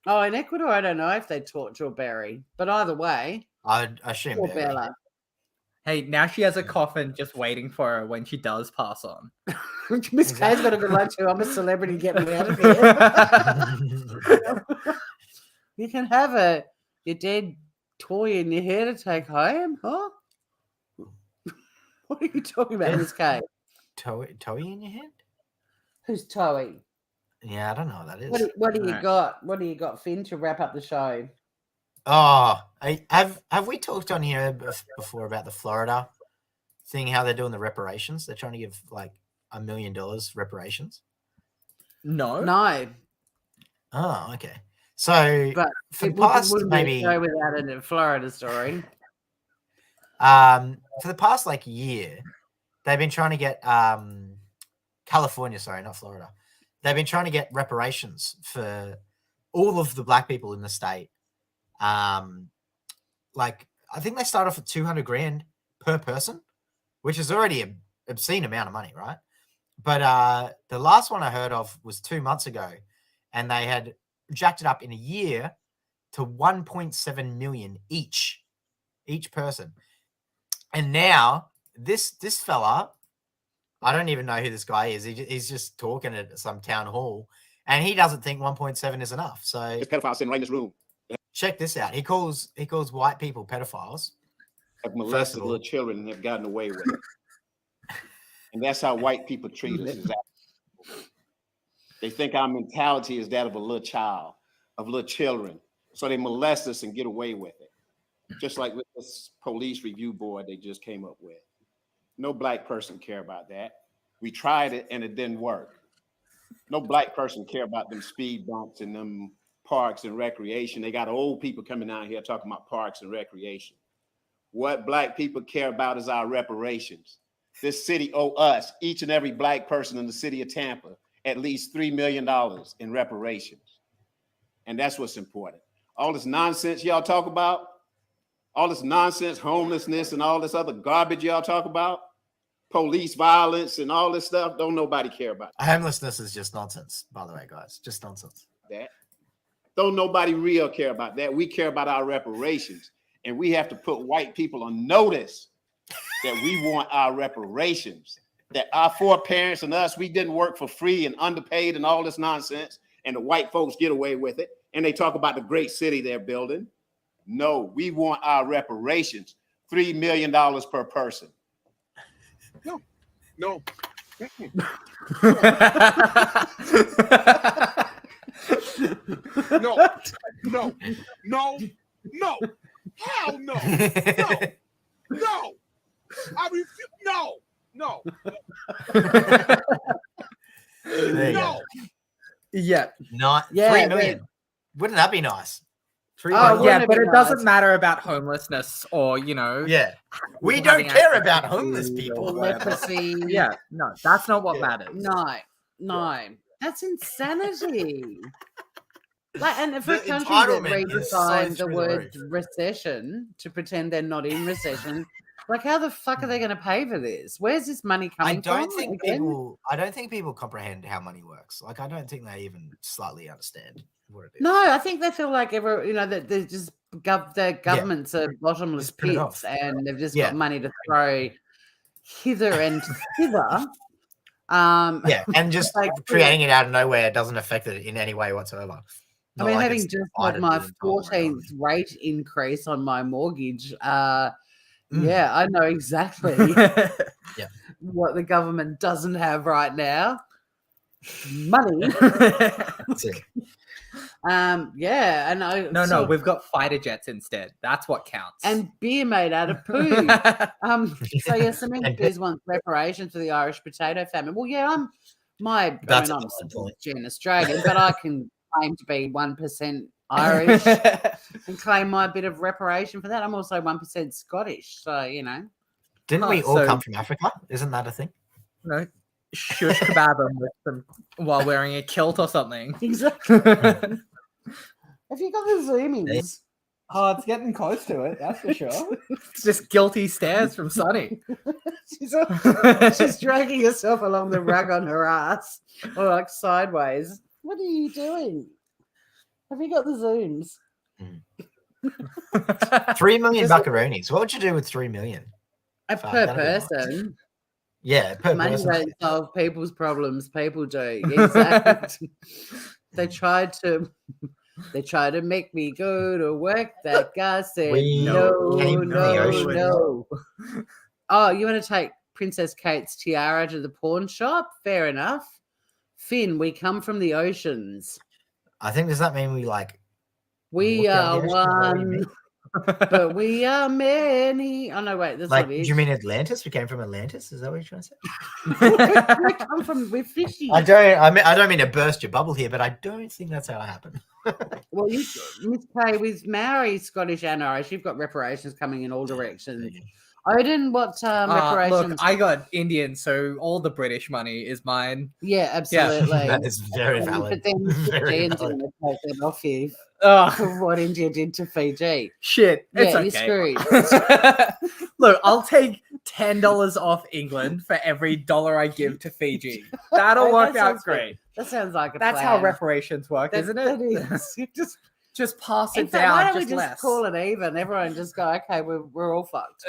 Oh, in Ecuador, I don't know if they torch or bury, but either way, I'd assume. poor bury. Bella. Hey, now she has a coffin just waiting for her when she does pass on. Miss Kay's got a good lunch too. I'm a celebrity, get me out of here. You can have your dead toy in your hair to take home, huh? What are you talking about, Miss Kay? Toey in your hand? Who's Toey? Yeah, I don't know what that is. What do you Alright. got? What do you got, Finn, to wrap up the show? Oh, have we talked on here before about the Florida thing? How they're doing the reparations? They're trying to give like $1 million reparations. No. No, Oh, okay. So but for it the past wouldn't be a maybe show without a Florida story. for the past like year, they've been trying to get California, sorry, not Florida. They've been trying to get reparations for all of the black people in the state. Like I think they start off at 200 grand per person, which is already an obscene amount of money, right? But the last one I heard of was 2 months ago, and they had jacked it up in a year to 1.7 million each person. And now this fella, I don't even know who this guy is. He's just talking at some town hall, and he doesn't think 1.7 is enough. So There's pedophiles sitting right in this room. check this out. He calls white people pedophiles. Have molested all- little children and have gotten away with it. And that's how white people treat us. They think our mentality is that of a little child, of little children. So they molest us and get away with it. Just like with this police review board they just came up with. No black person care about that. We tried it and it didn't work. No black person care about them speed bumps and them parks and recreation. They got old people coming out here talking about parks and recreation. What black people care about is our reparations. This city owe us, each and every black person in the city of Tampa, at least $3 million in reparations. And that's what's important. All this nonsense y'all talk about, all this nonsense, homelessness and all this other garbage y'all talk about, police violence and all this stuff, don't nobody care about Homelessness is just nonsense, by the way, guys. Just nonsense. that. Don't nobody real care about that. We care about our reparations. And we have to put white people on notice that we want our reparations. That our foreparents and us, we didn't work for free and underpaid and all this nonsense. And the white folks get away with it. And they talk about the great city they're building. No, we want our reparations. $3 million per person. No. No. Hell no. No. I refuse. No. No. No. Yeah. Not Yeah, 3 million. Wouldn't that be nice? 3 Oh, million. wouldn't Yeah, it but be it doesn't nice? matter about homelessness or, Yeah. We people don't having care access about to homeless food people. or whatever. Leprosy. Yeah, no, that's not what matters. No. That's insanity. Like, and for a The country that entitlement is so redesigned the through the word roof. recession to pretend they're not in recession, like how the fuck are they going to pay for this? Where's this money I coming don't from? think again? people comprehend how money works. Like, I don't think they even slightly understand what it is. No, I think they feel like that they're just the governments are bottomless Just print it pits, off. and they've just Yeah. got money to throw hither and thither. Yeah, and just like, creating it out of nowhere doesn't affect it in any way whatsoever. I mean, having just had my 14th rate increase on my mortgage, yeah, I know exactly what the government doesn't have right now. Money. That's it. Yeah, and No, we've got fighter jets instead. That's what counts. and beer made out of poo. So yeah, Samantha Booz wants reparations for the Irish potato famine. Well, yeah, I'm That's a I'm valid still point. Gen Australian, but I can claim to be 1% Irish and claim my bit of reparation for that. I'm also 1% Scottish, so Didn't we Oh, all so- come from Africa? Isn't that a thing? No, shush kebab them with them while wearing a kilt or something. exactly. Have you got the zoomies? Oh, it's getting close to it, that's for sure. It's just guilty stares from Sonny. She's dragging herself along the rug on her ass, or like sideways. What are you doing? Have you got the zooms? 3 million Just- buckaroonies. What would you do with 3 million? Per that'd be nice. person. Yeah, per Money person. don't solve people's problems. People do. Exactly. They tried to make me go to work. That guy said We no, came from the ocean. no. Oh, you want to take Princess Kate's tiara to the pawn shop? Fair enough. Finn, we come from the oceans. I think, does that mean we like We look out are the ocean? Is that what you one, mean? but we are many. Oh no, wait, that's Like, not do it. you mean Atlantis? We came from Atlantis? Is that what you're trying to say? we come from we're fishy. I don't mean to burst your bubble here, but I don't think that's how it happened. Well, you, Miss Kay, with Maori, Scottish, and Irish, you've got reparations coming in all directions. Odin, what reparations? Look, I got Indian, so all the British money is mine. Yeah, absolutely. That is very But valid. then Very Fijians are valid. going to take that off you Oh, for what India did to Fiji. shit. It's Yeah, okay. you're screwed. Look, I'll take $10 off England for every dollar I give to Fiji. That'll That work out sounds good. great. That sounds like a That's plan. how reparations work, That- isn't that it? is. You Just pass in it fact, why down, don't just we just less. call it even? Everyone just go, okay, we're all fucked.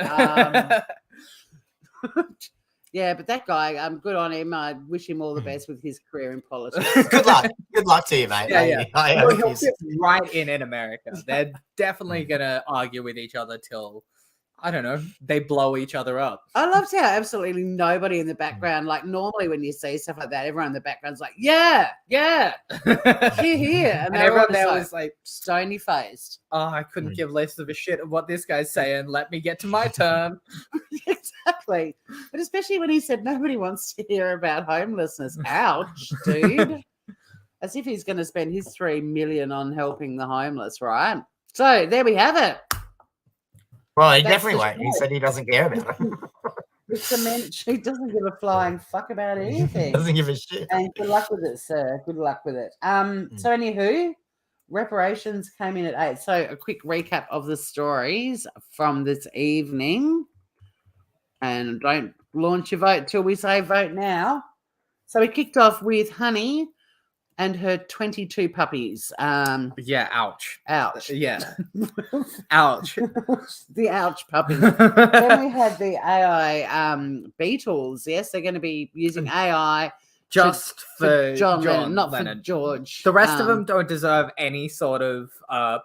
Yeah, but that guy, good on him. I wish him all the best with his career in politics. Good luck. Good luck to you, mate. Yeah, yeah. I Well, hope he'll he's- fit right in America. They're definitely gonna argue with each other till, I don't know, they blow each other up. I loved how absolutely nobody in the background, like normally when you see stuff like that, everyone in the background's like, yeah, here, here. And they're all everyone just there like was like, stony faced. oh, I couldn't Mm. give less of a shit of what this guy's saying. Let me get to my turn. Exactly. But especially when he said nobody wants to hear about homelessness. Ouch, dude. As if he's going to spend his $3 million on helping the homeless, right? So there we have it. Well, he That's definitely the won't. He show. said he doesn't care about it. The cement, she doesn't give a flying fuck about anything. Doesn't give a shit. And good luck with it, sir. Good luck with it. So anywho, reparations came in at 8. So a quick recap of the stories from this evening. And don't launch your vote till we say vote now. So we kicked off with Honey. and her 22 puppies. Yeah, ouch. Ouch. Yeah. Ouch. The ouch puppies. Then we had the AI Beatles. Yes, they're going to be using AI Just for John Lennon, not Lennon. for George. The rest of them don't deserve any sort of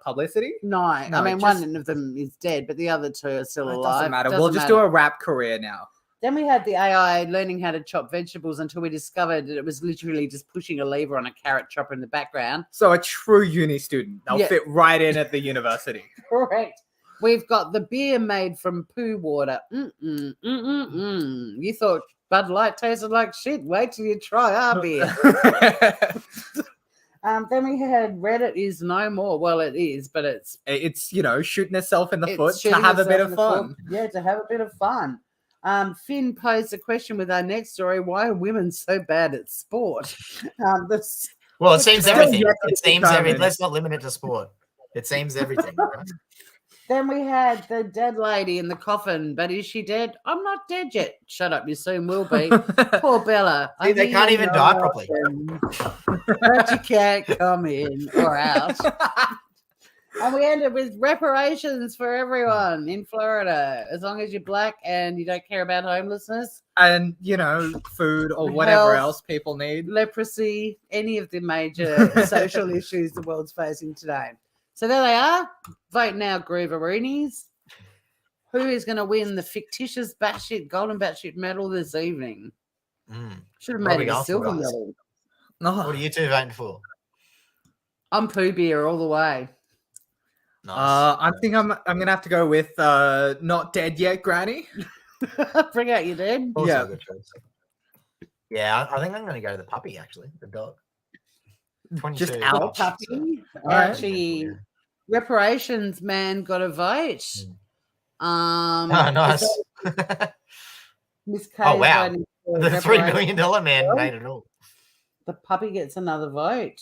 publicity. No, I mean, just- one of them is dead, but the other two are still It alive. doesn't matter. We'll just do a rap career now. Then we had the AI learning how to chop vegetables until we discovered that it was literally just pushing a lever on a carrot chopper in the background. So a true uni student. They'll Yeah. fit right in at the university. Correct. We've got the beer made from poo water. You thought Bud Light tasted like shit. Wait till you try our beer. Then we had Reddit is no more. Well, it is, but it's shooting itself in the it's foot to shooting have a bit itself of in the foot. fun. Yeah, to have a bit of fun. Finn posed a question with our next story: why are women so bad at sport? Well, it seems everything. yet to It be seems everything. determined. Let's not limit it to sport. It seems everything. Right? Then we had the dead lady in the coffin, but is she dead? I'm not dead yet. Shut up, you soon will be. Poor Bella. See, they can't even die properly. But you can't come in or out. And we ended with reparations for everyone in Florida. As long as you're black and you don't care about homelessness, And food or whatever Health. else people need. leprosy, any of the major social issues the world's facing today. So there they are. Vote now, Grooveroonies. Who is going to win the fictitious Golden Batsh medal this evening? Should have made Probably it a golf silver guys. medal. Oh, What are you two voting for? I'm poo beer all the way. Nice. I think I'm gonna have to go with not dead yet, Granny. Bring out your dead. Also yeah. a good choice. Yeah, I think I'm going to go to the puppy, actually, the dog. 22 Just The out. pups, so- puppy. Alright. Actually, reparations man got a vote. Oh, nice. Miss K Oh, wow. voting for The $3 reparations. million man made it all. The puppy gets another vote.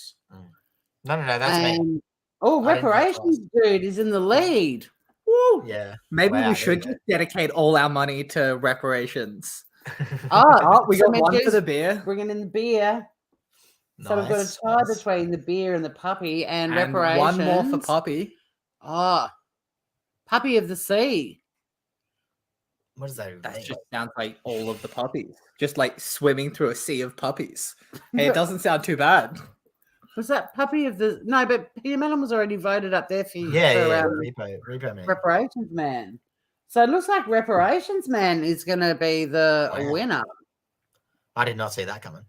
No, that's me. And, oh, I didn't vote reparations dude is in the lead. Woo. Yeah. Maybe Wow, we should there just dedicate all our money to reparations. Oh, We got cement one for juice, the beer bringing in the beer. So we've got Nice, a tie nice. between the beer and the puppy and, and reparations. one more for Poppy. Oh, puppy of the sea. What does that even That mean? just sounds like all of the puppies. Just like swimming through a sea of puppies. Hey, it doesn't sound too bad. Was that puppy of the? No, but Peter Mellon was already voted up there for Yeah, for, repo man. reparations man. So it looks like reparations man is going to be the Wow. winner. I did not see that coming.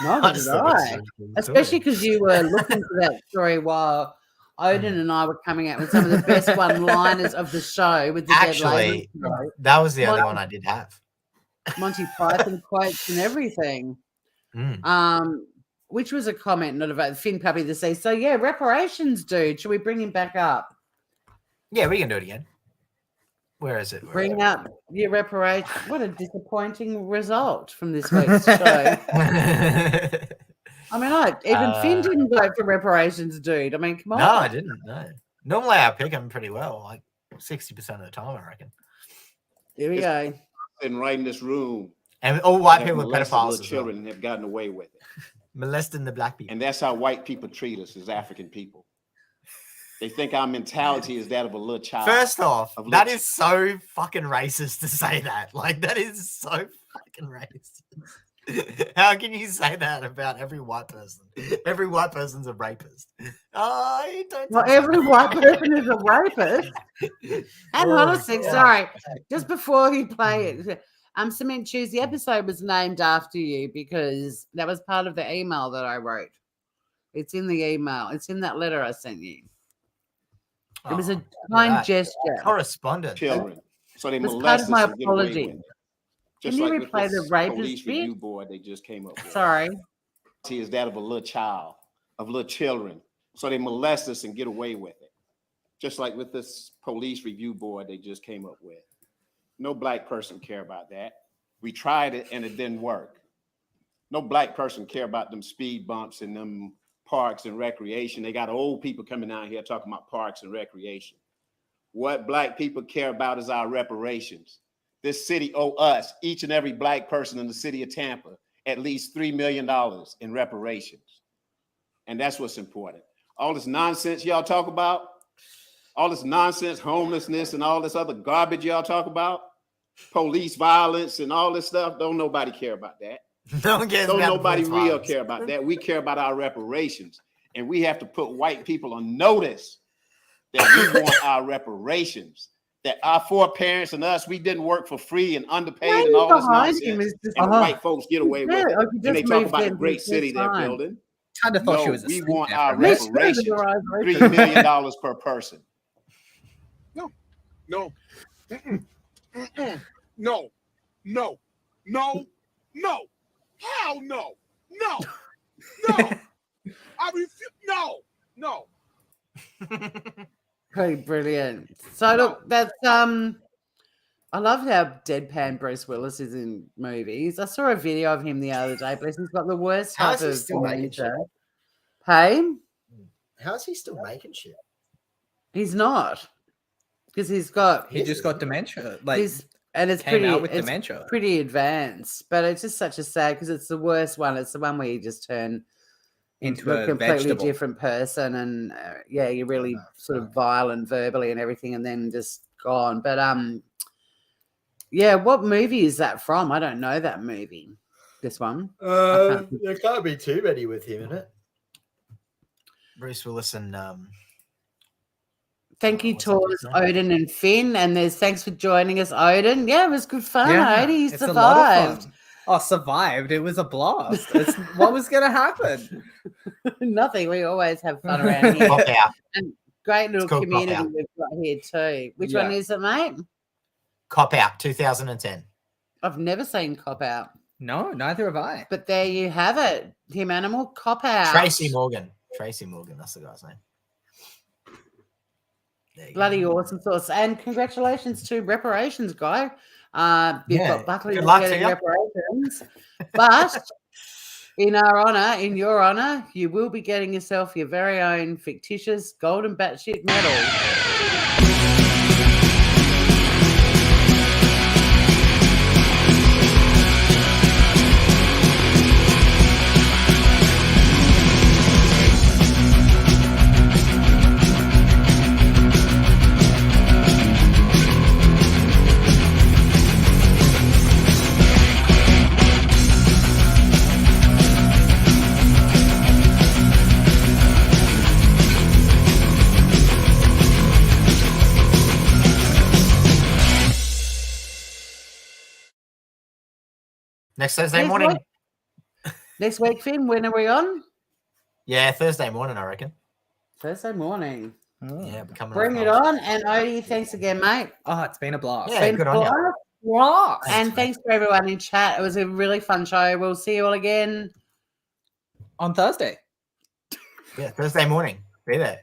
Neither just did thought it was I. a cool Especially story. because you were looking for that story while Odin and I were coming out with some of the best one-liners of the show with the dead Actually, lady show. that was the only Mon- one I did have. Monty Python quotes and everything. Mm. Which was a comment, not a vote. Finn Puppy to say, so yeah, reparations dude. Should we bring him back up? Yeah, we can do it again. Where is it? Where is Bring it? up your reparation. What a disappointing result from this week's show. I mean, even Finn didn't vote for reparations, dude. I mean, come on. No, I didn't. No. Normally I pick them pretty well, like 60% of the time, I reckon. Here we go. And right in this room, And all white have people are molested pedophiles little as well. children and have gotten away with it. Molesting the black people. And that's how white people treat us as African people. They think our mentality is that of a little child. First off, of that little- is so fucking racist to say that. Like, that is so fucking racist. How can you say that about every white person? Every white person's a rapist. Oh, you don't. Well, say every that. white person is a rapist. Hang on a Oh, sec. God. Sorry. Just before you play it, Cement Cheese, the episode was named after you because that was part of the email that I wrote. It's in the email. It's in that letter I sent you. It was a Oh, look at kind that. gesture. Correspondent. children. So they It was part molest of us my and get away apology. with it. Can Just you like with replay the this rapist police bit? review board they just came up with. Sorry. Is that of a little child, of little children. So they molest us and get away with it. Just like with this police review board they just came up with. No black person care about that. We tried it and it didn't work. No black person care about them speed bumps and them parks and recreation. They got old people coming out here talking about parks and recreation. What black people care about is our reparations. This city owe us, each and every black person in the city of Tampa, at least $3 million in reparations. And that's what's important. All this nonsense y'all talk about, all this nonsense, homelessness and all this other garbage y'all talk about, police violence and all this stuff, don't nobody care about that. Don't nobody real care about that. We care about our reparations. And we have to put white people on notice that we want our reparations. That our foreparents and us, we didn't work for free and underpaid and all this nonsense. And white folks get away with it. And they talk about the great city they're building. Kind of thought she was we asleep want there our for a minute. reparations. $3 million per person. No. Mm-mm. Mm-mm. No. Hell no. I refuse. No. Pretty brilliant. So look, that's I love how deadpan Bruce Willis is in movies. I saw a video of him the other day, but he's got the worst type of dementia. Hey? How's he still making shit? He's not. Because he just got dementia. Like and it's came out with dementia. Pretty advanced, but it's just such a sad because it's the worst one. It's the one where you just turn into a completely different person, and you're really sort of violent verbally and everything, and then just gone. But what movie is that from? I don't know that movie. This one. There can't be too many with him in it. Bruce Willis and thank you, Tors, Odin, and Finn. And thanks for joining us, Odin. Yeah, it was good fun, Odin. You survived. Oh, survived. It was a blast. What was going to happen? Nothing. We always have fun around here. Cop Out. And great little community we've got here too. Which one is it, mate? Cop Out, 2010. I've never seen Cop Out. No, neither have I. But there you have it. Him Animal, Cop Out. Tracy Morgan, that's the guy's name. Bloody awesome sauce. And congratulations to reparations, guy. You've got Buckley getting reparations. But in your honor, you will be getting yourself your very own fictitious Golden Batsh medal. Next Thursday morning. Next week, Finn, when are we on? Yeah, Thursday morning, I reckon. Thursday morning. Yeah, bring it on. And Odie, thanks again, mate. Oh, it's been a blast. Yeah, good on you. Wow. And thanks for everyone in chat. It was a really fun show. We'll see you all again on Thursday. Yeah, Thursday morning. Be there.